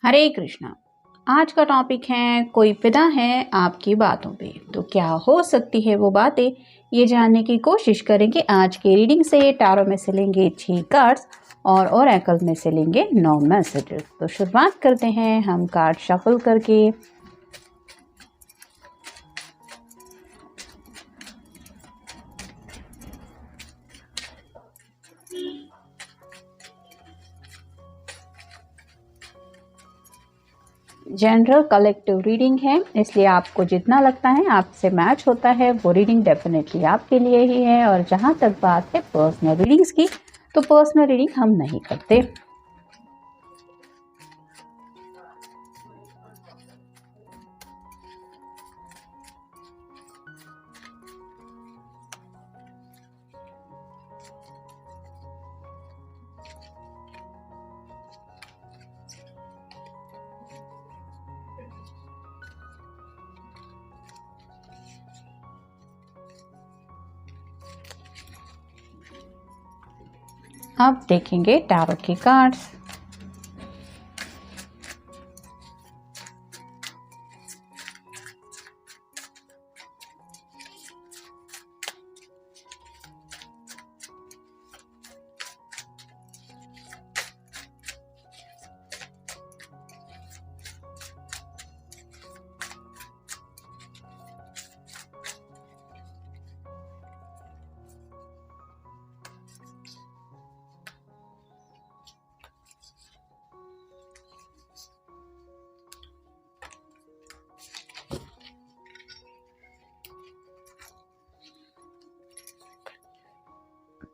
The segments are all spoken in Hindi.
हरे कृष्णा। आज का टॉपिक है कोई फिदा है आपकी बातों पे। तो क्या हो सकती है वो बातें, ये जानने की कोशिश करेंगे आज के रीडिंग से। टारो में से लेंगे 6 कार्ड्स और ओरेकल में से लेंगे 9 मैसेजेस। तो शुरुआत करते हैं हम कार्ड शफल करके। जनरल कलेक्टिव रीडिंग है, इसलिए आपको जितना लगता है आपसे मैच होता है वो रीडिंग डेफिनेटली आपके लिए ही है। और जहाँ तक बात है पर्सनल रीडिंग्स की, तो पर्सनल रीडिंग हम नहीं करते। अब देखेंगे टैरो के कार्ड्स।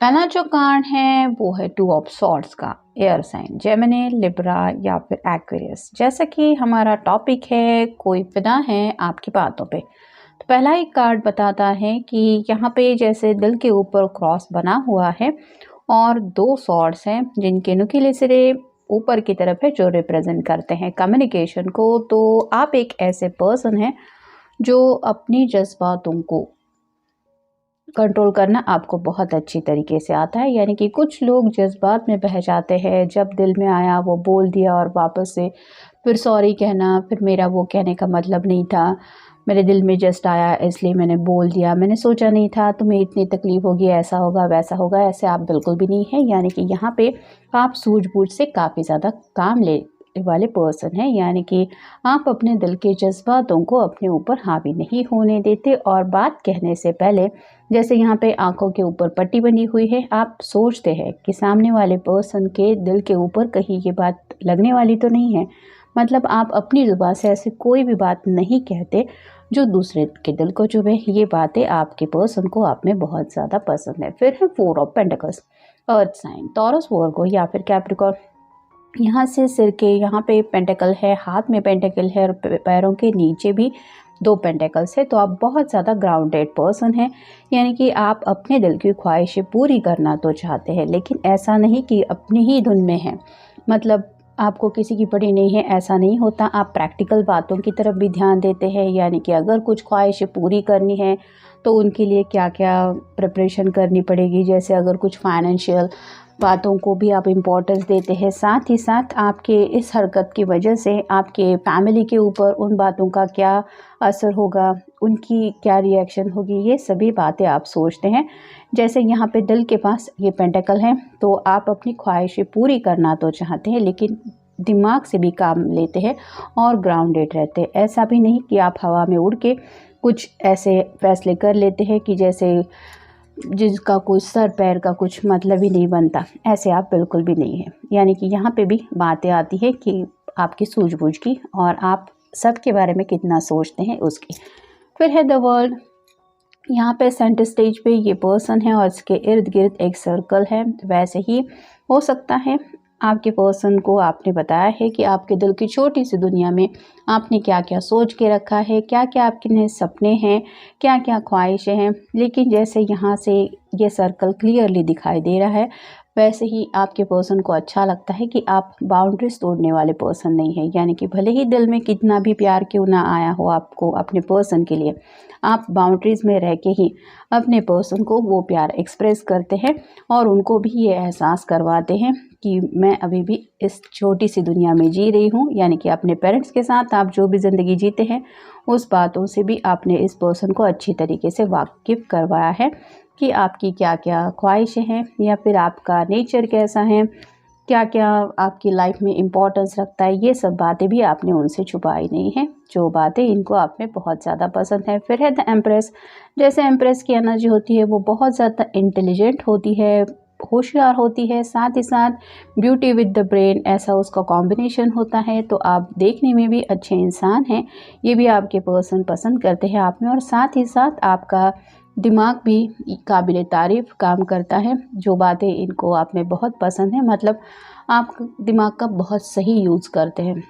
पहला जो कार्ड है वो है 2 ऑफ सॉर्ड्स का, एयर साइन जेमिनी, लिब्रा या फिर एक्वेरियस। जैसा कि हमारा टॉपिक है कोई फिदा है आपकी बातों पे, तो पहला ही कार्ड बताता है कि यहाँ पे जैसे दिल के ऊपर क्रॉस बना हुआ है और 2 सॉर्ड्स हैं जिनके नुकीले सिरे ऊपर की तरफ है, जो रिप्रेजेंट करते हैं कम्युनिकेशन को। तो आप एक ऐसे पर्सन हैं जो अपनी जज्बातों को कंट्रोल करना आपको बहुत अच्छी तरीके से आता है। यानी कि कुछ लोग जज्बात में बह जाते हैं, जब दिल में आया वो बोल दिया और वापस से फिर सॉरी कहना, फिर मेरा वो कहने का मतलब नहीं था, मेरे दिल में जस्ट आया इसलिए मैंने बोल दिया, मैंने सोचा नहीं था तुम्हें इतनी तकलीफ होगी, ऐसा होगा वैसा होगा। ऐसे आप बिल्कुल भी नहीं है। यानी कि यहाँ पे आप सूझबूझ से काफ़ी ज़्यादा काम ले वाले पर्सन हैं। यानी कि आप अपने दिल के जज्बातों को अपने ऊपर हावी नहीं होने देते। और बात कहने से पहले, जैसे यहाँ पे आंखों के ऊपर पट्टी बनी हुई है, आप सोचते हैं कि सामने वाले पर्सन के दिल के ऊपर कहीं ये बात लगने वाली तो नहीं है। मतलब आप अपनी जुबान से ऐसे कोई भी बात नहीं कहते जो दूसरे के दिल को चुभे। ये बातें आपके पर्सन को आप में बहुत ज़्यादा पसंद है। फिर है 4 of pentacles, earth sign, Taurus, Virgo या फिर कैप्रिकॉर्न। यहाँ से सिर के यहाँ पे पेंटिकल है, हाथ में पेंटिकल है और पैरों के नीचे भी 2 पेंटिकल्स है। तो आप बहुत ज़्यादा ग्राउंडेड पर्सन हैं। यानी कि आप अपने दिल की ख्वाहिशें पूरी करना तो चाहते हैं, लेकिन ऐसा नहीं कि अपनी ही धुन में है, मतलब आपको किसी की पड़ी नहीं है, ऐसा नहीं होता। आप प्रैक्टिकल बातों की तरफ भी ध्यान देते हैं। यानी कि अगर कुछ ख्वाहिशें पूरी करनी है तो उनके लिए क्या क्या प्रिपरेशन करनी पड़ेगी, जैसे अगर कुछ फाइनेंशियल बातों को भी आप इम्पोर्टेंस देते हैं। साथ ही साथ आपके इस हरकत की वजह से आपके फैमिली के ऊपर उन बातों का क्या असर होगा, उनकी क्या रिएक्शन होगी, ये सभी बातें आप सोचते हैं। जैसे यहाँ पे दिल के पास ये पेंटिकल है, तो आप अपनी ख्वाहिशें पूरी करना तो चाहते हैं, लेकिन दिमाग से भी काम लेते हैं और ग्राउंडेड रहते हैं। ऐसा भी नहीं कि आप हवा में उड़ के कुछ ऐसे फैसले कर लेते हैं कि जैसे जिसका कोई सर पैर का कुछ मतलब ही नहीं बनता, ऐसे आप बिल्कुल भी नहीं हैं। यानी कि यहाँ पे भी बातें आती है कि आपकी सूझबूझ की और आप सबके बारे में कितना सोचते हैं उसकी। फिर है द वर्ल्ड, यहाँ पे सेंटर स्टेज पे ये पर्सन है और इसके इर्द गिर्द एक सर्कल है। वैसे ही हो सकता है आपके पर्सन को आपने बताया है कि आपके दिल की छोटी सी दुनिया में आपने क्या क्या सोच के रखा है, क्या क्या आपके सपने हैं, क्या क्या ख्वाहिशें हैं। लेकिन जैसे यहाँ से ये सर्कल क्लियरली दिखाई दे रहा है, वैसे ही आपके पर्सन को अच्छा लगता है कि आप बाउंड्रीज तोड़ने वाले पर्सन नहीं है। यानी कि भले ही दिल में कितना भी प्यार क्यों ना आया हो आपको अपने पर्सन के लिए, आप बाउंड्रीज में रह के ही अपने पर्सन को वो प्यार एक्सप्रेस करते हैं और उनको भी ये एहसास करवाते हैं कि मैं अभी भी इस छोटी सी दुनिया में जी रही हूँ, यानी कि अपने पेरेंट्स के साथ आप जो भी ज़िंदगी जीते हैं उस बातों से भी आपने इस पर्सन को अच्छी तरीके से वाकिफ़ करवाया है कि आपकी क्या क्या ख्वाहिशें हैं या फिर आपका नेचर कैसा है, क्या क्या आपकी लाइफ में इम्पोर्टेंस रखता है। ये सब बातें भी आपने उनसे छुपाई नहीं हैं, जो बातें इनको आप में बहुत ज़्यादा पसंद है। फिर है द एम्प्रेस। जैसे एम्प्रेस की एनर्जी होती है वो बहुत ज़्यादा इंटेलिजेंट होती है, होशियार होती है, साथ ही साथ ब्यूटी विद द ब्रेन, ऐसा उसका कॉम्बिनेशन होता है। तो आप देखने में भी अच्छे इंसान हैं, ये भी आपके पर्सन पसंद करते हैं आप में, और साथ ही साथ आपका दिमाग भी काबिल तारीफ़ काम करता है। जो बातें इनको आप में बहुत पसंद है, मतलब आप दिमाग का बहुत सही यूज़ करते हैं।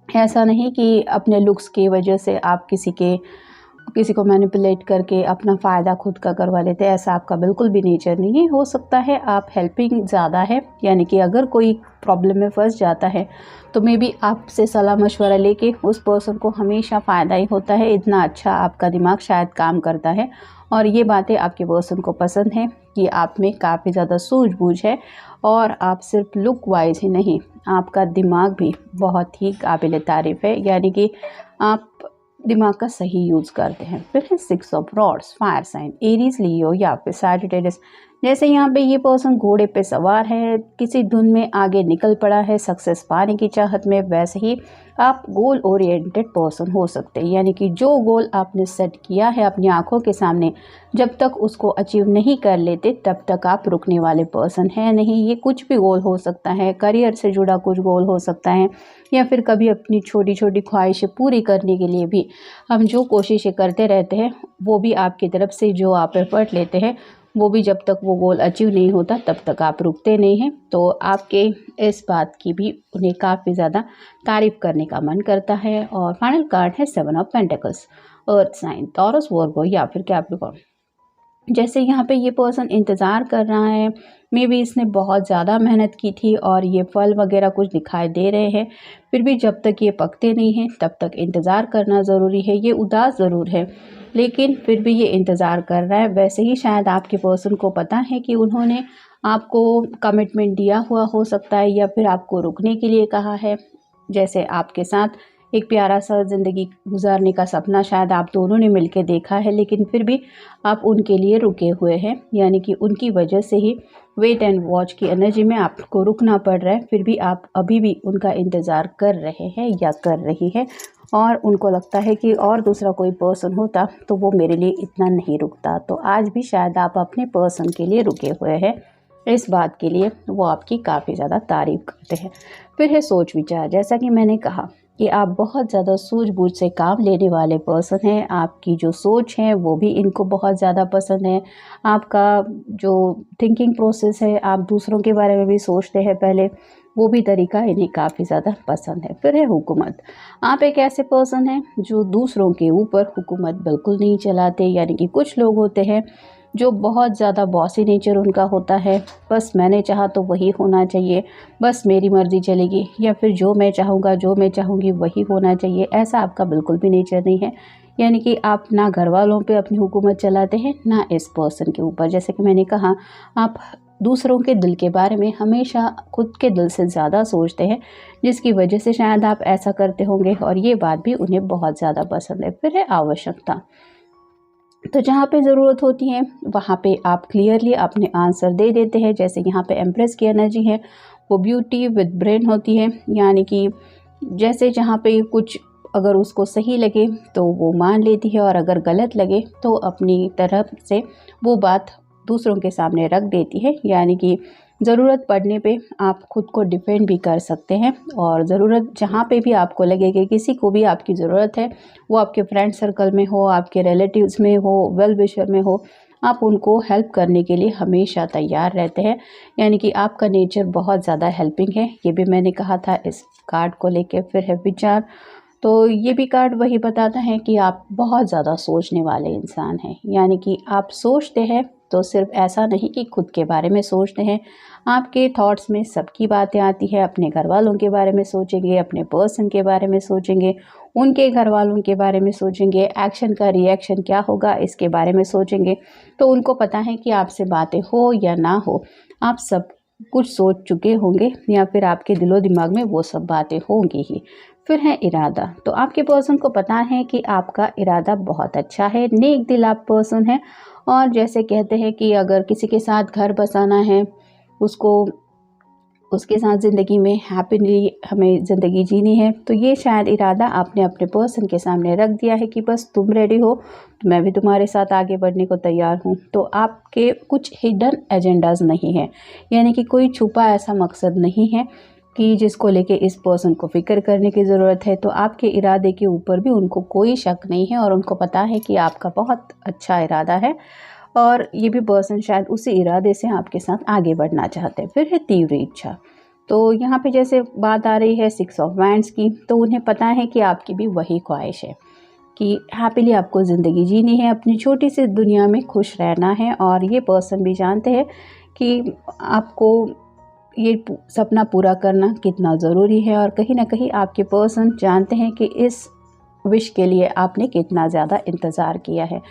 ऐसा नहीं कि अपने लुक्स की वजह से आप किसी को मैनिपुलेट करके अपना फ़ायदा खुद का करवा लेते हैं, ऐसा आपका बिल्कुल भी नेचर नहीं है। हो सकता है आप हेल्पिंग ज़्यादा है, यानी कि अगर कोई प्रॉब्लम में फंस जाता है तो मे बी आपसे सलाह मशवरा लेके उस पर्सन को हमेशा फ़ायदा ही होता है। इतना अच्छा आपका दिमाग शायद काम करता है, और ये बातें आपके पर्सन को पसंद हैं कि आप में काफ़ी ज़्यादा सूझबूझ है, और आप सिर्फ लुक वाइज ही नहीं, आपका दिमाग भी बहुत ही काबिल तारीफ़ है, यानी कि आप दिमाग का सही यूज़ करते हैं। फिर है 6 of rods, fire sign, Aries, Leo या फिर सैजिटेरियस। जैसे यहाँ पे ये पर्सन घोड़े पे सवार है, किसी धुन में आगे निकल पड़ा है सक्सेस पाने की चाहत में, वैसे ही आप गोल ओरिएंटेड पर्सन हो सकते हैं, यानी कि जो गोल आपने सेट किया है अपनी आंखों के सामने, जब तक उसको अचीव नहीं कर लेते तब तक आप रुकने वाले पर्सन हैं नहीं। ये कुछ भी गोल हो सकता है, करियर से जुड़ा कुछ गोल हो सकता है, या फिर कभी अपनी छोटी छोटी ख्वाहिशें पूरी करने के लिए भी हम जो कोशिशें करते रहते हैं, वो भी आपकी तरफ से जो आप एफर्ट लेते हैं, वो भी जब तक वो गोल अचीव नहीं होता तब तक आप रुकते नहीं हैं। तो आपके इस बात की भी उन्हें काफ़ी ज़्यादा तारीफ़ करने का मन करता है। और फाइनल कार्ड है 7 of pentacles, earth sign, Taurus, Virgo या फिर कैप्रिकॉर्न। जैसे यहाँ पे ये पर्सन इंतज़ार कर रहा है, मे बी इसने बहुत ज़्यादा मेहनत की थी और ये फल वगैरह कुछ दिखाई दे रहे हैं, फिर भी जब तक ये पकते नहीं हैं तब तक इंतज़ार करना ज़रूरी है। ये उदास ज़रूर है लेकिन फिर भी ये इंतज़ार कर रहा है। वैसे ही शायद आपके पर्सन को पता है कि उन्होंने आपको कमिटमेंट दिया हुआ हो सकता है, या फिर आपको रुकने के लिए कहा है। जैसे आपके साथ एक प्यारा सा ज़िंदगी गुजारने का सपना शायद आप दोनों ने मिलकर देखा है, लेकिन फिर भी आप उनके लिए रुके हुए हैं, यानी कि उनकी वजह से ही वेट एंड वॉच की एनर्जी में आपको रुकना पड़ रहा है। फिर भी आप अभी भी उनका इंतज़ार कर रहे हैं या कर रही है, और उनको लगता है कि और दूसरा कोई पर्सन होता तो वो मेरे लिए इतना नहीं रुकता। तो आज भी शायद आप अपने पर्सन के लिए रुके हुए हैं, इस बात के लिए वो आपकी काफ़ी ज़्यादा तारीफ़ करते हैं। फिर है सोच विचार। जैसा कि मैंने कहा कि आप बहुत ज़्यादा सूझबूझ से काम लेने वाले पर्सन हैं, आपकी जो सोच है वो भी इनको बहुत ज़्यादा पसंद है। आपका जो थिंकिंग प्रोसेस है, आप दूसरों के बारे में भी सोचते हैं पहले, वो भी तरीका इन्हें काफ़ी ज़्यादा पसंद है। फिर है हुकूमत। आप एक ऐसे पर्सन हैं जो दूसरों के ऊपर हुकूमत बिल्कुल नहीं चलाते, यानी कि कुछ लोग होते हैं जो बहुत ज़्यादा बॉसी नेचर उनका होता है, बस मैंने चाहा तो वही होना चाहिए, बस मेरी मर्ज़ी चलेगी, या फिर जो मैं चाहूँगा जो मैं चाहूँगी वही होना चाहिए। ऐसा आपका बिल्कुल भी नेचर नहीं है, यानी कि आप ना घर वालों पे अपनी हुकूमत चलाते हैं ना इस पर्सन के ऊपर। जैसे कि मैंने कहा, आप दूसरों के दिल के बारे में हमेशा खुद के दिल से ज़्यादा सोचते हैं, जिसकी वजह से शायद आप ऐसा करते होंगे, और ये बात भी उन्हें बहुत ज़्यादा पसंद है। फिर है आवश्यकता। तो जहाँ पे ज़रूरत होती है वहाँ पे आप क्लियरली अपने आंसर दे देते हैं। जैसे यहाँ पे एम्प्रेस की एनर्जी है, वो ब्यूटी विद ब्रेन होती है, यानी कि जैसे जहाँ पे कुछ अगर उसको सही लगे तो वो मान लेती है, और अगर गलत लगे तो अपनी तरफ से वो बात दूसरों के सामने रख देती है। यानी कि ज़रूरत पड़ने पे आप खुद को डिफेंड भी कर सकते हैं, और ज़रूरत जहाँ पे भी आपको लगे कि किसी को भी आपकी ज़रूरत है, वो आपके फ्रेंड सर्कल में हो, आपके रिलेटिव्स में हो, वेल विशर में हो, आप उनको हेल्प करने के लिए हमेशा तैयार रहते हैं। यानी कि आपका नेचर बहुत ज़्यादा हेल्पिंग है, ये भी मैंने कहा था इस कार्ड को लेके। फिर है विचार। तो ये भी कार्ड वही बताता है कि आप बहुत ज़्यादा सोचने वाले इंसान हैं, यानी कि आप सोचते हैं तो सिर्फ ऐसा नहीं कि खुद के बारे में सोचते हैं, आपके थॉट्स में सबकी बातें आती है। अपने घर वालों के बारे में सोचेंगे, अपने पर्सन के बारे में सोचेंगे, उनके घर वालों के बारे में सोचेंगे, एक्शन का रिएक्शन क्या होगा इसके बारे में सोचेंगे। तो उनको पता है कि आपसे बातें हो या ना हो, आप सब कुछ सोच चुके होंगे या फिर आपके दिलो दिमाग में वो सब बातें होंगी ही। फिर है इरादा। तो आपके पर्सन को पता है कि आपका इरादा बहुत अच्छा है, नेक दिल आप पर्सन है। और जैसे कहते हैं कि अगर किसी के साथ घर बसाना है, उसको उसके साथ ज़िंदगी में हैप्पीली हमें ज़िंदगी जीनी है, तो ये शायद इरादा आपने अपने पर्सन के सामने रख दिया है कि बस तुम रेडी हो तो मैं भी तुम्हारे साथ आगे बढ़ने को तैयार हूँ। तो आपके कुछ हिडन एजेंडाज नहीं है, यानी कि कोई छुपा ऐसा मकसद नहीं है कि जिसको लेके इस पर्सन को फ़िक्र करने की ज़रूरत है। तो आपके इरादे के ऊपर भी उनको कोई शक नहीं है और उनको पता है कि आपका बहुत अच्छा इरादा है और ये भी पर्सन शायद उसी इरादे से आपके साथ आगे बढ़ना चाहते हैं। फिर है तीव्र इच्छा। तो यहाँ पे जैसे बात आ रही है 6 ऑफ वैंड्स की, तो उन्हें पता है कि आपकी भी वही ख्वाहिश है कि हैप्पीली आपको ज़िंदगी जीनी है, अपनी छोटी सी दुनिया में खुश रहना है। और ये पर्सन भी जानते हैं कि आपको ये सपना पूरा करना कितना ज़रूरी है और कहीं ना कहीं आपके पर्सन जानते हैं कि इस विश के लिए आपने कितना ज़्यादा इंतज़ार किया है।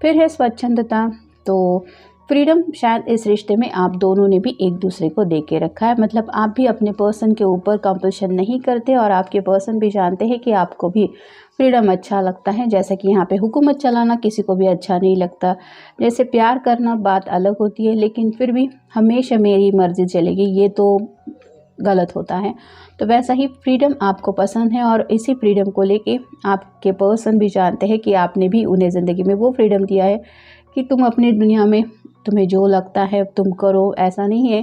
फिर है स्वच्छंदता। तो फ्रीडम शायद इस रिश्ते में आप दोनों ने भी एक दूसरे को दे के रखा है, मतलब आप भी अपने पर्सन के ऊपर कंपल्शन नहीं करते और आपके पर्सन भी जानते हैं कि आपको भी फ्रीडम अच्छा लगता है। जैसे कि यहाँ पे हुकूमत चलाना किसी को भी अच्छा नहीं लगता, जैसे प्यार करना बात अलग होती है, लेकिन फिर भी हमेशा मेरी मर्ज़ी चलेगी ये तो गलत होता है। तो वैसा ही फ्रीडम आपको पसंद है और इसी फ्रीडम को लेके आपके पर्सन भी जानते हैं कि आपने भी उन्हें ज़िंदगी में वो फ्रीडम दिया है कि तुम अपनी दुनिया में तुम्हें जो लगता है तुम करो। ऐसा नहीं है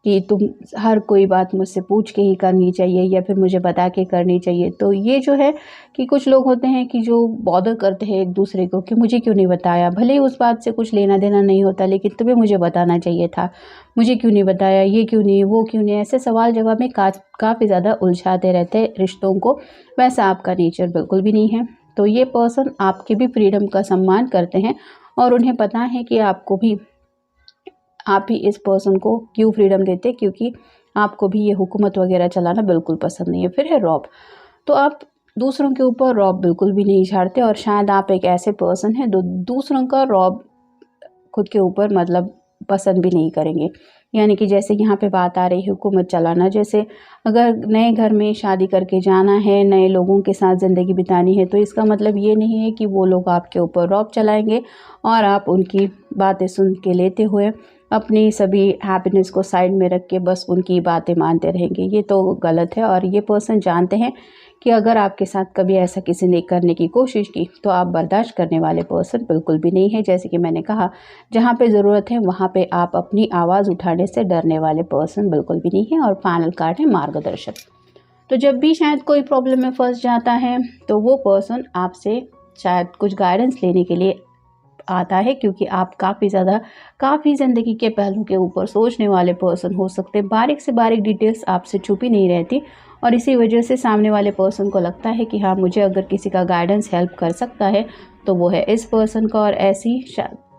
कि तुम हर कोई बात मुझसे पूछ के ही करनी चाहिए या फिर मुझे बता के करनी चाहिए। तो ये जो है कि कुछ लोग होते हैं कि जो बॉदर करते हैं एक दूसरे को कि मुझे क्यों नहीं बताया, भले ही उस बात से कुछ लेना देना नहीं होता, लेकिन तुम्हें मुझे बताना चाहिए था, मुझे क्यों नहीं बताया, ये क्यों नहीं, वो क्यों नहीं। ऐसे सवाल जवाब में काफ़ी ज़्यादा उलझाते रहते हैं रिश्तों को। वैसा आपका नेचर बिल्कुल भी नहीं है। तो ये पर्सन आपके भी फ्रीडम का सम्मान करते हैं और उन्हें पता है कि आप ही इस पर्सन को क्यों फ्रीडम देते, क्योंकि आपको भी ये हुकूमत वगैरह चलाना बिल्कुल पसंद नहीं है। फिर है रौब। तो आप दूसरों के ऊपर रौब बिल्कुल भी नहीं झाड़ते और शायद आप एक ऐसे पर्सन हैं जो दूसरों का रौब खुद के ऊपर मतलब पसंद भी नहीं करेंगे। यानी कि जैसे यहाँ पे बात आ रही है हुकूमत चलाना, जैसे अगर नए घर में शादी करके जाना है, नए लोगों के साथ ज़िंदगी बितानी है, तो इसका मतलब ये नहीं है कि वो लोग आपके ऊपर रौब चलाएंगे और आप उनकी बातें सुन के लेते हुए अपनी सभी हैप्पीनेस को साइड में रख के बस उनकी बातें मानते रहेंगे। ये तो गलत है और ये पर्सन जानते हैं कि अगर आपके साथ कभी ऐसा किसी ने करने की कोशिश की तो आप बर्दाश्त करने वाले पर्सन बिल्कुल भी नहीं है। जैसे कि मैंने कहा, जहाँ पे ज़रूरत है वहाँ पे आप अपनी आवाज़ उठाने से डरने वाले पर्सन बिल्कुल भी नहीं है। और फाइनल कार्ड है मार्गदर्शक। तो जब भी शायद कोई प्रॉब्लम में फंस जाता है तो वो पर्सन आपसे शायद कुछ गाइडेंस लेने के लिए आता है, क्योंकि आप काफ़ी ज़िंदगी के पहलू के ऊपर सोचने वाले पर्सन हो सकते हैं। बारीक से बारीक डिटेल्स आपसे छुपी नहीं रहती और इसी वजह से सामने वाले पर्सन को लगता है कि हाँ, मुझे अगर किसी का गाइडेंस हेल्प कर सकता है तो वो है इस पर्सन का। और ऐसी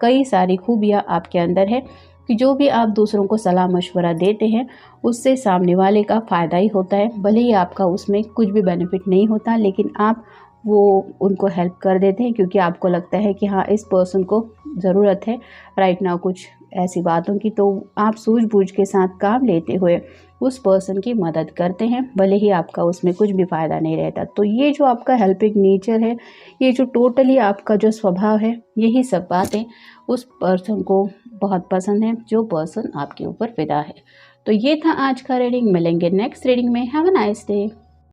कई सारी खूबियाँ आपके अंदर है कि जो भी आप दूसरों को सलाह मशवरा देते हैं उससे सामने वाले का फ़ायदा ही होता है। भले ही आपका उसमें कुछ भी बेनिफिट नहीं होता, लेकिन आप वो उनको हेल्प कर देते हैं क्योंकि आपको लगता है कि हाँ, इस पर्सन को ज़रूरत है राइट नाउ कुछ ऐसी बातों की। तो आप सूझबूझ के साथ काम लेते हुए उस पर्सन की मदद करते हैं, भले ही आपका उसमें कुछ भी फ़ायदा नहीं रहता। तो ये जो आपका हेल्पिंग नेचर है, ये जो टोटली आपका जो स्वभाव है, यही सब बातें उस पर्सन को बहुत पसंद है जो पर्सन आपके ऊपर फिदा है। तो ये था आज का रीडिंग। मिलेंगे नेक्स्ट रीडिंग में। Have a nice day.